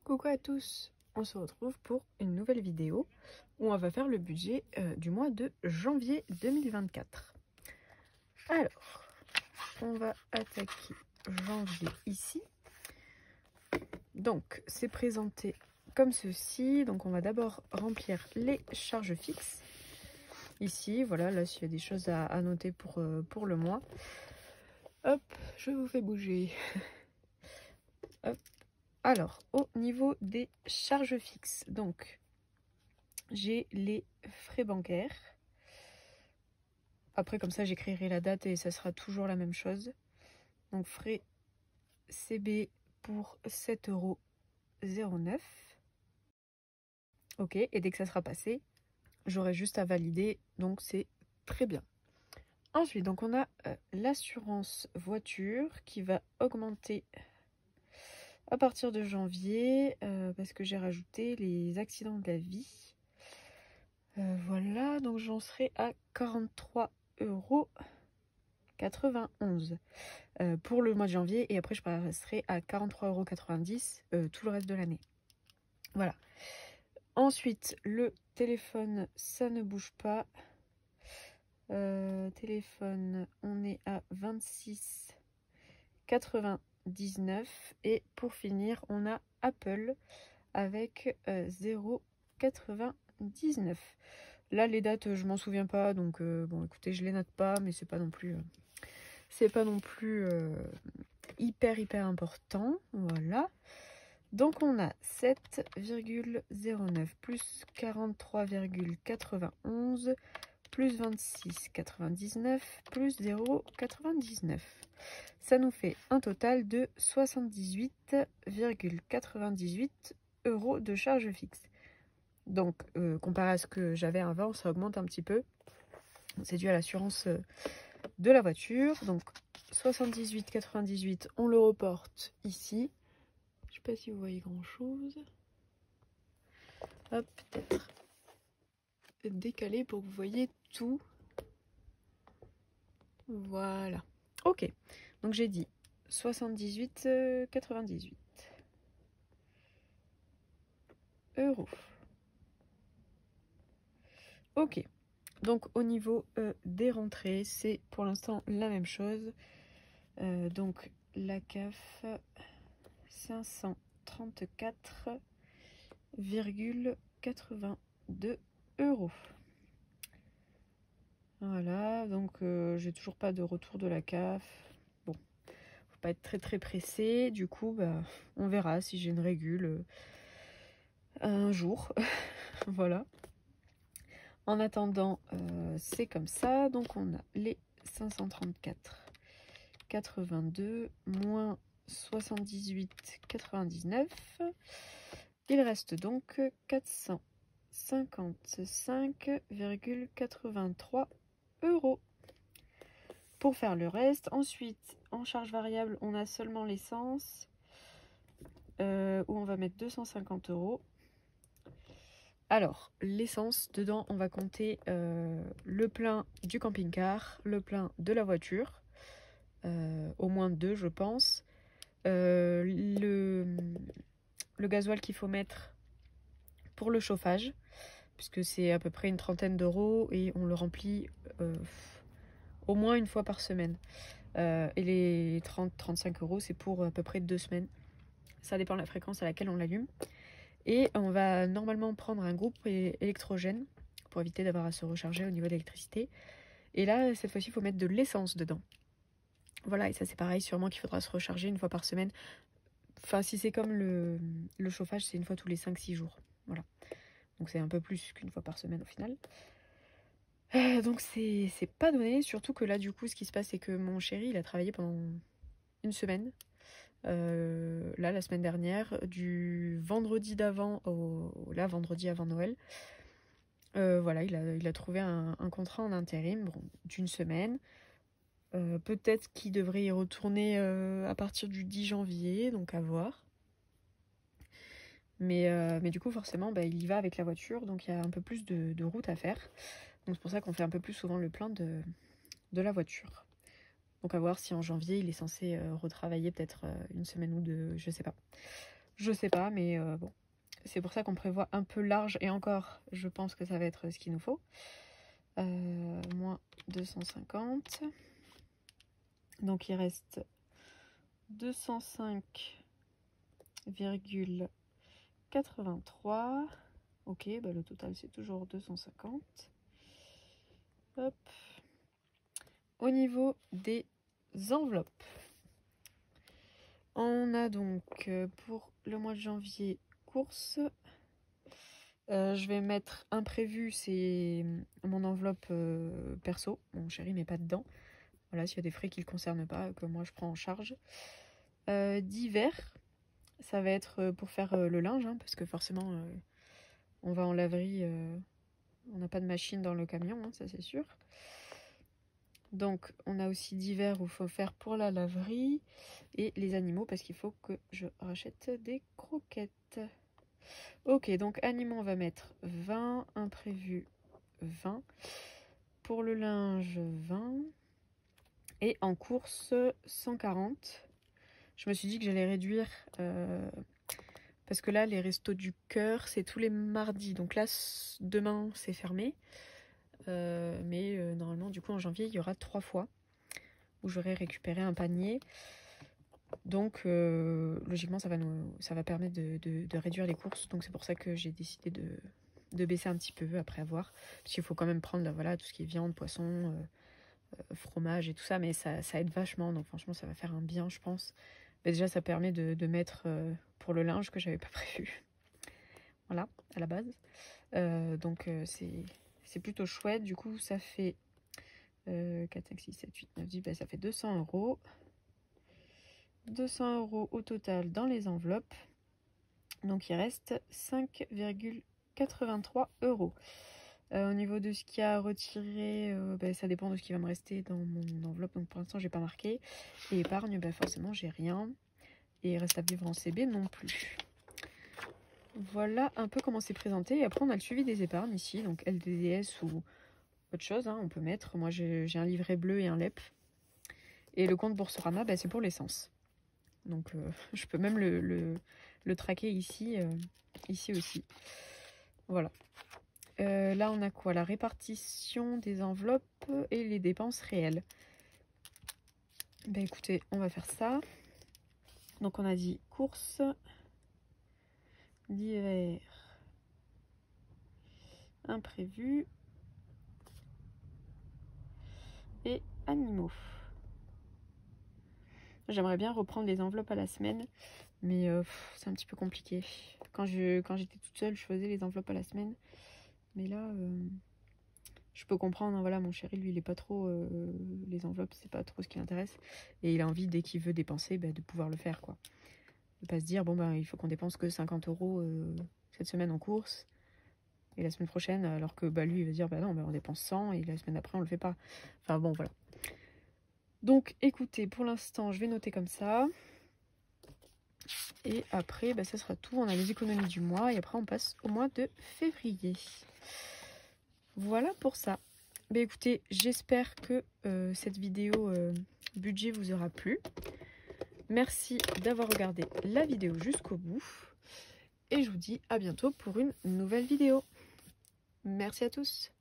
Coucou à tous, on se retrouve pour une nouvelle vidéo où on va faire le budget du mois de janvier 2024. Alors, on va attaquer janvier ici. Donc, c'est présenté comme ceci. Donc, on va d'abord remplir les charges fixes. Ici, voilà, là, s'il y a des choses à noter pour le mois. Hop, je vous fais bouger. Hop. Alors, au niveau des charges fixes, donc, j'ai les frais bancaires. Après, comme ça, j'écrirai la date et ça sera toujours la même chose. Donc, frais CB pour 7,09 €. Ok, et dès que ça sera passé, j'aurai juste à valider. Donc, c'est très bien. Ensuite, donc on a l'assurance voiture qui va augmenter à partir de janvier parce que j'ai rajouté les accidents de la vie. Voilà, donc j'en serai à 43,91 € pour le mois de janvier, et après je passerai à 43,90 € tout le reste de l'année. Voilà. Ensuite, le téléphone, ça ne bouge pas. Téléphone, on est à 26,99 € et pour finir, on a Apple avec 0,99 €. Là, les dates, je m'en souviens pas, donc bon, écoutez, je les note pas, mais c'est pas non plus hyper important. Voilà. Donc on a 7,09 plus 43,91 plus 26,99 plus 0,99. Ça nous fait un total de 78,98 € de charges fixes. Donc, comparé à ce que j'avais avant, ça augmente un petit peu. C'est dû à l'assurance de la voiture. Donc, 78,98, on le reporte ici. Je sais pas si vous voyez grand-chose. Hop, peut-être décaler pour que vous voyez tout. Voilà. Ok. Donc, j'ai dit 78,98 €. Ok. Donc, au niveau des rentrées, c'est pour l'instant la même chose. Donc, la CAF, 534,82 €. Voilà, donc j'ai toujours pas de retour de la CAF. Bon, faut pas être très pressé. Du coup, bah, on verra si j'ai une régule un jour. Voilà. En attendant, c'est comme ça. Donc, on a les 534,82 moins 78,99. Il reste donc 455,83 € pour faire le reste. Ensuite, en charge variable, on a seulement l'essence où on va mettre 250 €. Alors, l'essence, dedans, on va compter le plein du camping-car, le plein de la voiture, au moins 2, je pense. Le gasoil qu'il faut mettre pour le chauffage, puisque c'est à peu près une trentaine d'euros et on le remplit au moins une fois par semaine. Et les 30-35 €, c'est pour à peu près 2 semaines. Ça dépend de la fréquence à laquelle on l'allume. Et on va normalement prendre un groupe électrogène pour éviter d'avoir à se recharger au niveau de l'électricité. Et là, cette fois-ci, il faut mettre de l'essence dedans. Voilà, et ça c'est pareil, sûrement qu'il faudra se recharger une fois par semaine. Enfin, si c'est comme le chauffage, c'est une fois tous les 5-6 jours. Voilà. Donc c'est un peu plus qu'une fois par semaine au final. Donc c'est pas donné, surtout que là, du coup, ce qui se passe, c'est que mon chéri, il a travaillé pendant une semaine. Là, la semaine dernière, du vendredi d'avant au vendredi avant Noël. Voilà, il a trouvé un contrat en intérim d'une semaine. Peut-être qu'il devrait y retourner à partir du 10 janvier, donc à voir. Mais du coup, forcément, bah, il y va avec la voiture, donc il y a un peu plus de route à faire. Donc c'est pour ça qu'on fait un peu plus souvent le plein de la voiture. Donc à voir si en janvier, il est censé retravailler peut-être une semaine ou deux, je sais pas. Je sais pas, mais bon. C'est pour ça qu'on prévoit un peu large. Et encore, je pense que ça va être ce qu'il nous faut. Moins 250. Donc il reste 205,83. Ok, bah le total c'est toujours 250. Hop. Au niveau des enveloppes, on a donc pour le mois de janvier courses. Je vais mettre imprévu, c'est mon enveloppe perso. Mon chéri met pas dedans. Voilà, s'il y a des frais qui ne le concernent pas, que moi je prends en charge. D'hiver, ça va être pour faire le linge, hein, parce que forcément on va en laverie. On n'a pas de machine dans le camion, hein, ça c'est sûr. Donc on a aussi d'hiver où il faut faire pour la laverie. Et les animaux, parce qu'il faut que je rachète des croquettes. Ok, donc animaux, on va mettre 20, imprévu 20. Pour le linge, 20. Et en course, 140. Je me suis dit que j'allais réduire parce que là, les restos du cœur, c'est tous les mardis. Donc là, demain, c'est fermé. Mais normalement, du coup, en janvier, il y aura 3 fois où j'aurai récupéré un panier. Donc, logiquement, ça va permettre de réduire les courses. Donc, c'est pour ça que j'ai décidé de baisser un petit peu après avoir. Parce qu'il faut quand même prendre voilà, tout ce qui est viande, poisson, fromage et tout ça. Mais ça aide vachement. Donc, franchement, ça va faire un bien, je pense. Mais déjà, ça permet de mettre pour le linge que j'avais pas prévu. Voilà, à la base. Donc, c'est plutôt chouette. Du coup, ça fait 4, 5, 6, 7, 8, 9, 10. Ben, ça fait 200 €. 200 € au total dans les enveloppes. Donc, il reste 5,83 €. Au niveau de ce qu'il y a à retirer, ben, ça dépend de ce qui va me rester dans mon enveloppe. Donc, pour l'instant, j'ai pas marqué. Et épargne, ben, forcément, j'ai rien. Et reste à vivre en CB non plus. Voilà un peu comment c'est présenté. Et après, on a le suivi des épargnes ici. Donc, LDDS ou autre chose, hein, on peut mettre. Moi, j'ai un livret bleu et un LEP. Et le compte Boursorama, ben, c'est pour l'essence. Donc, je peux même le traquer ici, ici aussi. Voilà. Là, on a quoi? La répartition des enveloppes et les dépenses réelles. Ben, écoutez, on va faire ça. Donc, on a dit courses d'hiver imprévus et animaux. J'aimerais bien reprendre les enveloppes à la semaine, mais c'est un petit peu compliqué. Quand j'étais toute seule, je faisais les enveloppes à la semaine. Mais là, je peux comprendre, hein, voilà, mon chéri, lui, il est pas trop... les enveloppes, c'est pas trop ce qui l'intéresse. Et il a envie, dès qu'il veut dépenser, bah, de pouvoir le faire, quoi. De pas se dire, bon, bah, il faut qu'on dépense que 50 € cette semaine en course. Et la semaine prochaine, alors que bah, lui, il va dire, bah non, bah, on dépense 100, et la semaine d'après, on le fait pas. Enfin, bon, voilà. Donc, écoutez, pour l'instant, je vais noter comme ça. Et après, bah, ça sera tout. On a les économies du mois, et après, on passe au mois de février. Voilà pour ça. Bah écoutez, j'espère que cette vidéo budget vous aura plu. Merci d'avoir regardé la vidéo jusqu'au bout. Et je vous dis à bientôt pour une nouvelle vidéo. Merci à tous.